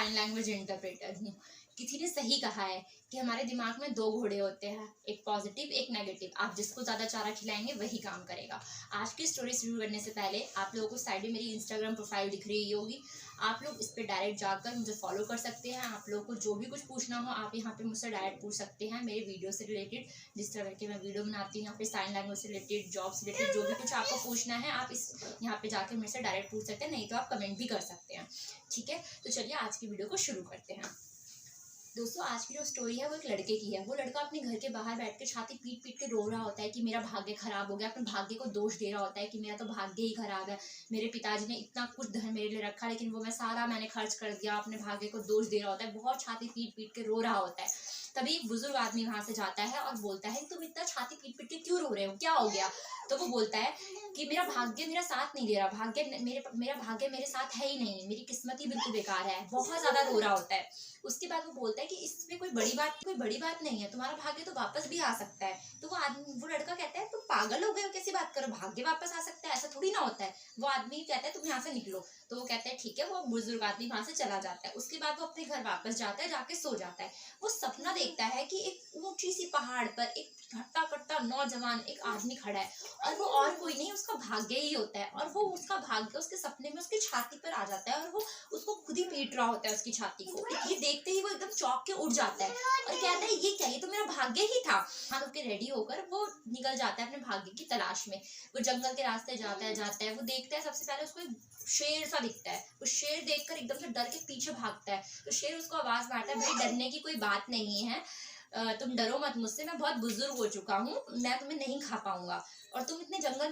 Sign language interpreter हूँ। किसी ने सही कहा है कि हमारे दिमाग में दो घोड़े होते हैं, एक पॉजिटिव एक नेगेटिव। आप जिसको ज़्यादा चारा खिलाएंगे वही काम करेगा। आज की स्टोरी शुरू करने से पहले आप लोगों को साइड में मेरी इंस्टाग्राम प्रोफाइल दिख रही होगी, आप लोग इस पर डायरेक्ट जाकर मुझे फॉलो कर सकते हैं। आप लोगों को जो भी कुछ पूछना हो आप यहाँ पे मुझसे डायरेक्ट पूछ सकते हैं, मेरे वीडियो से रिलेटेड। जिस तरह के मैं वीडियो बनाती हूँ यहाँ पे साइन लैंग्वेज से रिलेटेड, जॉब से रिलेटेड, जो भी कुछ आपको पूछना है आप इस यहाँ पे जाकर मेरे से डायरेक्ट पूछ सकते हैं, नहीं तो आप कमेंट भी कर सकते हैं। ठीक है, तो चलिए आज की वीडियो को शुरू करते हैं। दोस्तों, आज की जो स्टोरी है वो एक लड़के की है। वो लड़का अपने घर के बाहर बैठ के छाती पीट पीट के रो रहा होता है कि मेरा भाग्य खराब हो गया। अपने भाग्य को दोष दे रहा होता है कि मेरा तो भाग्य ही खराब है, मेरे पिताजी ने इतना कुछ धन मेरे लिए रखा लेकिन वो मैंने खर्च कर दिया। अपने भाग्य को दोष दे रहा होता है, बहुत छाती पीट पीट के रो रहा होता है। तभी एक बुजुर्ग आदमी वहां से जाता है और बोलता है तुम इतना छाती पीट पीट के क्यों रो रहे हो, क्या हो गया? तो वो बोलता है कि मेरा भाग्य मेरा साथ नहीं दे रहा, मेरा भाग्य मेरे साथ है ही नहीं, मेरी किस्मत ही बिल्कुल बेकार है। बहुत ज्यादा रो रहा होता है। उसके बाद वो बोलता है कि इसमें कोई बड़ी बात नहीं है, तुम्हारा भाग्य तो वापस भी आ सकता है। तो वो लड़का कहता है तुम पागल हो गए हो, कैसी बात करो, भाग्य वापस आ सकता है, ऐसा थोड़ी ना होता है। वो आदमी कहता है तुम यहाँ से निकलो। तो वो कहता है ठीक है। वो बुजुर्ग आदमी वहां से चला जाता है। उसके बाद वो अपने घर वापस जाता है, जाके सो जाता है। वो सपना देखता है कि एक ऊंची सी पहाड़ पर एक हट्टा कट्टा नौजवान एक आदमी खड़ा है और वो और कोई नहीं उसका भाग्य ही होता है। और वो उसका भाग्य उसके सपने में उसकी छाती पर आ जाता है और वो उसको खुद ही पीट रहा होता है उसकी छाती को। ये देखते ही वो एकदम चौंक के उठ जाता है और कहता है ये क्या, ये तो मेरा भाग्य ही था। हाथ के रेडी होकर वो निकल जाता है अपने भाग्य की तलाश में। वो जंगल के रास्ते जाता है। वो देखता है सबसे पहले उसको एक शेर सा दिखता है। वो शेर देखकर एकदम से डर के पीछे भागता है। तो शेर उसको आवाज मारता है भाई डरने की कोई बात नहीं है, तुम डरो मत मुझसे, मैं बहुत बुजुर्ग हो चुका हूँ, मैं तुम्हें नहीं खा पाऊंगा। और तुम इतने जंगल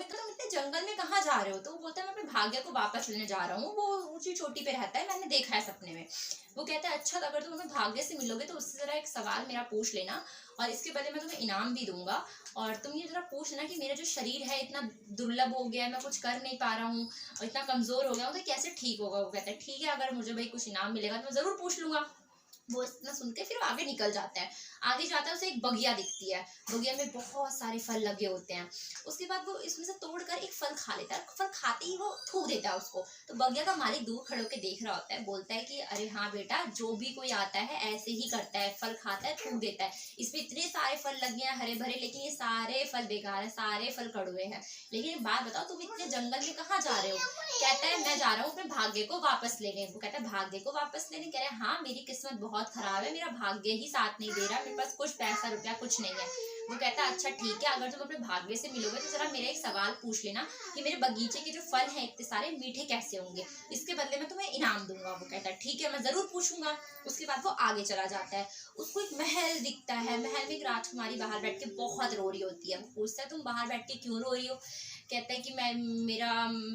में कहाँ जा रहे हो? तो वो बोलता है मैं अपने भाग्य को वापस लेने जा रहा हूँ, वो ऊंची चोटी पे रहता है, मैंने देखा है सपने में। वो कहता है अच्छा, अगर तुम हमें भाग्य से मिलोगे तो उससे जरा एक सवाल मेरा पूछ लेना और इसके बदले मैं तुम्हें इनाम भी दूंगा। और तुम ये जरा पूछ लेना कि मेरा जो शरीर है इतना दुर्लभ हो गया है, मैं कुछ कर नहीं पा रहा हूँ और इतना कमजोर हो गया हूँ, तो कैसे ठीक होगा? वो कहता है ठीक है, अगर मुझे भाई कुछ इनाम मिलेगा तो मैं जरूर पूछ लूंगा। वो इतना सुन के फिर आगे निकल जाता है। आगे जाता है, उसे एक बगिया दिखती है। बगिया में बहुत सारे फल लगे होते हैं। उसके बाद वो इसमें से तोड़कर एक फल खा लेता है। फल खाते ही वो थूक देता है उसको। तो बगिया का मालिक दूर खड़े होकर देख रहा होता है, बोलता है कि अरे हाँ बेटा, जो भी कोई आता है ऐसे ही करता है, फल खाता है थूक देता है। इसमें इतने सारे फल लगे हैं हरे भरे, लेकिन ये सारे फल बेकार है, सारे फल कड़वे हैं। लेकिन एक बात बताओ, तुम इतने जंगल में कहाँ जा रहे हो? कहता है मैं जा रहा हूँ अपने भाग्य को वापस लेने। वो कहता है भाग्य को वापस लेने? कह रहे हैं हाँ, मेरी किस्मत बहुत खराब है, मेरा भाग्य ही साथ नहीं दे रहा, मेरे पास कुछ पैसा रुपया कुछ नहीं है। वो कहता है अच्छा ठीक है, अगर तुम अपने भाग्य से मिलोगे तो जरा मेरा एक सवाल पूछ लेना कि मेरे बगीचे के जो फल हैं इतने सारे मीठे कैसे होंगे, इसके बदले में तुम्हें इनाम दूंगा। वो कहता है ठीक है, मैं जरूर पूछूंगा। उसके बाद वो आगे चला जाता है। उसको एक महल दिखता है। महल में एक राजकुमारी बाहर बैठ के बहुत रो रही होती है। वो पूछता है तुम बाहर बैठ के क्यों रो रही हो? कहता है कि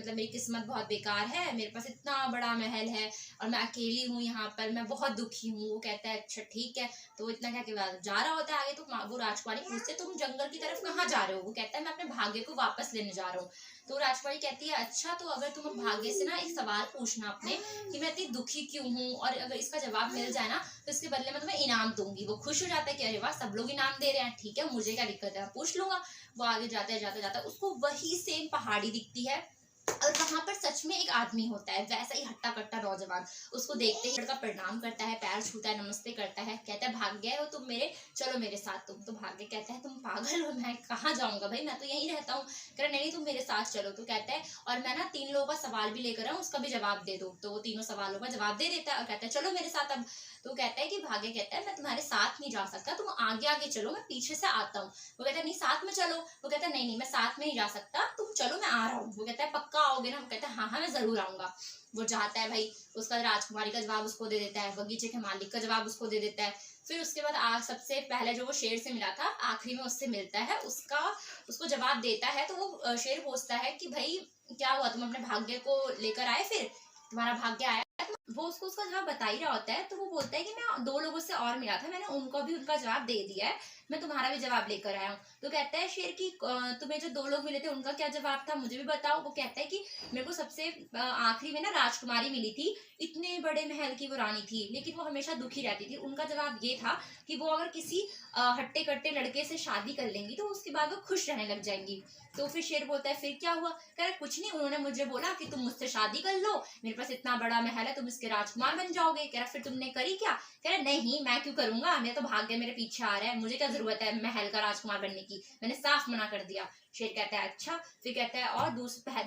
मेरी किस्मत बहुत बेकार है, मेरे पास इतना बड़ा महल है और मैं अकेली हूँ यहाँ पर, मैं बहुत दुखी हूँ। वो कहता है अच्छा ठीक है। तो वो इतना क्या के बाद जा रहा होता है आगे। तो वो राजकुमारी पूछते तुम जंगल की तरफ कहाँ जा रहे हो? वो कहता है मैं अपने भाग्य को वापस लेने जा रहा हूँ। तो राजकुमारी कहती है अच्छा, तो अगर तुम भाग्य से ना एक सवाल पूछना अपने कि मैं इतनी दुखी क्यों हूँ, और अगर इसका जवाब मिल जाए ना तो इसके बदले में तुम्हें इनाम दूंगी। वो खुश हो जाता है कि अरे वाह, सब लोग इनाम दे रहे हैं, ठीक है मुझे क्या दिक्कत है, पूछ लूंगा। वो आगे जाता है उसको वही सेम पहाड़ी दिखती है और वहां पर सच में एक आदमी होता है, वैसा ही हट्टा कट्टा नौजवान। उसको देखते ही लड़का प्रणाम करता है, पैर छूता है, नमस्ते करता है, कहता है भाग्य हो तुम मेरे, चलो मेरे साथ। तुम तो भाग्य कहता है तुम पागल हो, मैं कहाँ जाऊंगा भाई, मैं तो यहीं रहता हूँ। कह रहा नहीं तुम मेरे साथ चलो। तो कहता है और मैं ना 3 लोगों का सवाल भी लेकर आऊँ, उसका भी जवाब दे दो। तो वो तीनों सवालों का जवाब दे देता है और कहता है चलो मेरे साथ अब। तो कहता है कि भाग्य कहता है मैं तुम्हारे साथ नहीं जा सकता, तुम आगे आगे चलो, मैं पीछे से आता हूँ। वो कहता है नहीं साथ में चलो। वो कहता है नहीं मैं साथ में नहीं जा सकता, तुम चलो मैं आ रहा हूँ। वो कहता है पक्का आओगे ना? वो कहता है हाँ मैं जरूर आऊंगा। वो जाता है भाई, उसका राजकुमारी का जवाब उसको दे देता है, बगीचे के मालिक का जवाब उसको दे देता है। फिर उसके बाद सबसे पहले जो वो शेर से मिला था आखिरी में उससे मिलता है, उसको जवाब देता है। तो वो शेर पूछता है कि भाई क्या हुआ, तुम अपने भाग्य को लेकर आए, फिर तुम्हारा भाग्य आया? वो उसको उसका जवाब बता ही रहा होता है। तो वो बोलता है कि मैं 2 लोगों से और मिला था, मैंने उनको भी उनका जवाब दे दिया है, मैं तुम्हारा भी जवाब लेकर आया हूँ। तो कहता है शेर की तुम्हें जो 2 लोग मिले थे उनका क्या जवाब था, मुझे भी बताओ। वो कहता है कि मेरे को सबसे आखिरी में ना राजकुमारी मिली थी, इतने बड़े महल की वो रानी थी, लेकिन वो हमेशा दुखी रहती थी। उनका जवाब ये था कि वो अगर किसी हट्टे कट्टे लड़के से शादी कर लेंगी तो उसके बाद वो खुश रहने लग जाएंगी। तो फिर शेर बोलता है फिर क्या हुआ? कह रहा कुछ नहीं, उन्होंने मुझे बोला कि तुम मुझसे शादी कर लो, मेरे पास इतना बड़ा महल है, तुम उसके राजकुमार बन जाओगे। कह रहा फिर तुमने करी क्या? कह रहा नहीं, मैं क्यों करूंगा, मेरा तो भाग्य मेरे पीछे आ रहा है, मुझे क्या जरूरत है महल का राजकुमार बनने की, मैंने साफ मना कर दिया। शेर कहता है अच्छा। फिर कहता है और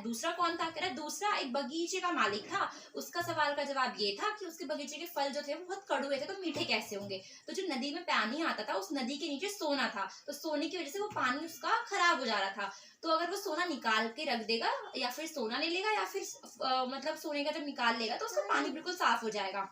दूसरा कौन था? कह रहा दूसरा एक बगीचे का मालिक था। उसका सवाल का जवाब ये था कि उसके बगीचे के फल जो थे वो बहुत कड़वे थे, तो मीठे कैसे होंगे? तो जो नदी में पानी आता था उस नदी के नीचे सोना था, तो सोने की वजह से वो पानी उसका खराब हो जा रहा था। तो अगर वो सोना निकाल के रख देगा या फिर सोना ले लेगा या फिर मतलब सोने का जब निकाल लेगा तो उसका पानी बिल्कुल साफ हो जाएगा।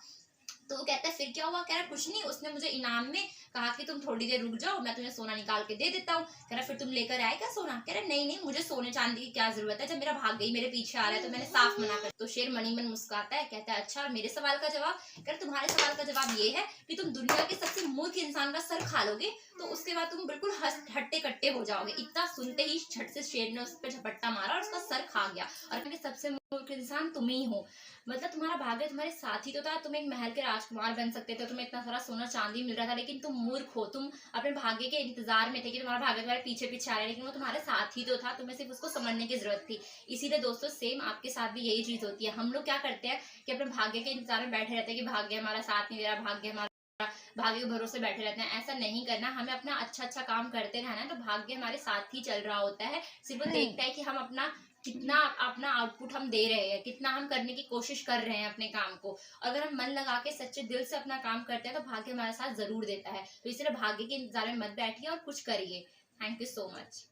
तो वो कहता है फिर क्या हुआ? कह रहा कुछ नहीं, उसने मुझे इनाम में कहा कि तुम थोड़ी देर रुक जाओ, मैं तुम्हें सोना निकाल के दे देता हूँ। कह रहा फिर तुम लेकर आए क्या सोना? कह रहा नहीं नहीं, मुझे सोने चांदी की क्या जरूरत है, जब मेरा भाग गई मेरे पीछे आ रहा है तो मैंने साफ मना कर। तो शेर मनी मन मुस्कुराता है, कहता है अच्छा मेरे सवाल का जवाब? कह रहा तुम्हारे सवाल का जवाब ये है कि तुम दुनिया के सबसे मूर्ख इंसान का सर खा लोगे, तो उसके बाद तुम बिल्कुल हट्टे कट्टे हो जाओगे। इतना सुनते ही झट से शेर ने उस पर झपट्टा मारा और उसका सर खा गया और कहा सबसे मूर्ख इंसान तुम ही हो। मतलब तुम्हारा भाग्य तुम्हारे साथ ही तो था, तुम एक महल के राजकुमार बन सकते थे, तुम्हें इतना सारा सोना चांदी मिल रहा था, लेकिन तुम मूर्ख हो। तुम अपने भाग्य के इंतजार में थे कि तुम्हारा भाग्य तुम्हारे पीछे पीछे आ रहा है, लेकिन वो तुम्हारे साथ ही तो था, तुम्हें सिर्फ उसको समझने की जरूरत थी। इसीलिए दोस्तों सेम आपके साथ भी यही चीज होती है। हम लोग क्या करते हैं कि अपने भाग्य के इंतजार में बैठे रहते हैं कि भाग्य हमारा साथ नहीं दे रहा, भाग्य हमारा भाग्य के भरोसे बैठे रहते हैं। ऐसा नहीं करना, हमें अपना अच्छा काम करते रहना है, तो भाग्य हमारे साथ ही चल रहा होता है। सिर्फ वो देखता है कि हम कितना अपना आउटपुट हम दे रहे हैं, कितना हम करने की कोशिश कर रहे हैं अपने काम को। अगर हम मन लगा के सच्चे दिल से अपना काम करते हैं तो भाग्य हमारे साथ जरूर देता है। तो इसलिए भाग्य के इंतजार में मत बैठिए और कुछ करिए। Thank you so much.